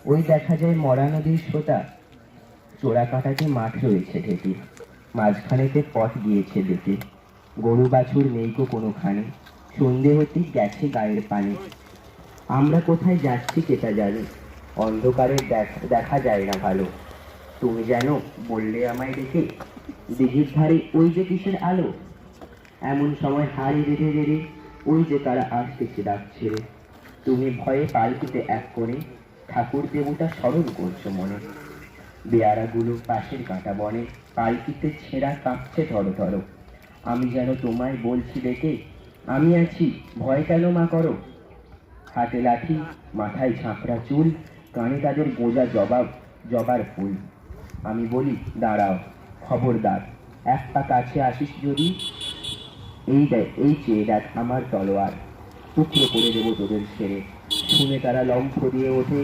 ওই দেখা যায় মরা নদীর সোতা, চোরা কাটাতে মাঠ রয়েছে ঢেকে, মাঝখানেতে পথ গিয়েছে বেঁকে। গরু বাছুর নেইকো কোনোখানে, সন্ধে হতেই গেছে গায়ের পানে। আমরা কোথায় যাচ্ছি কেটা জানি, অন্ধকারে দেখা যায় না ভালো। তুমি যেন বললে আমায় ডেকে, দিঘির ধারে ওই যে কিসের আলো। এমন সময় হাড়ি বেঁধে বেঁধে ওই যে তারা আসতেছে ডাক ছেড়ে। তুমি ভয়ে পালকিতে এক করে ঠাকুর দেবতা স্মরণ করছো মনে। বেয়ারাগুলো পাশের কাঁটা বনে পালকিতে ছেঁড়া কাঁপছে ধরো ধরো। আমি যেন তোমায় বলছি ডেকে, আমি আছি, ভয় কেন মা করো। হাতে লাঠি, মাথায় ঝাঁকড়া চুল, কানে তাদের গোজা জবার ফুল। আমি বলি দাঁড়াও, খবরদার, এক পা কাছে আসিস যদি, এই দেখ, এই চেয়ে দেখ আমার তলোয়ার, টুকরো করে দেবো তোদের ছেড়ে। শুনে তারা লম্ফ দিয়ে ওঠে,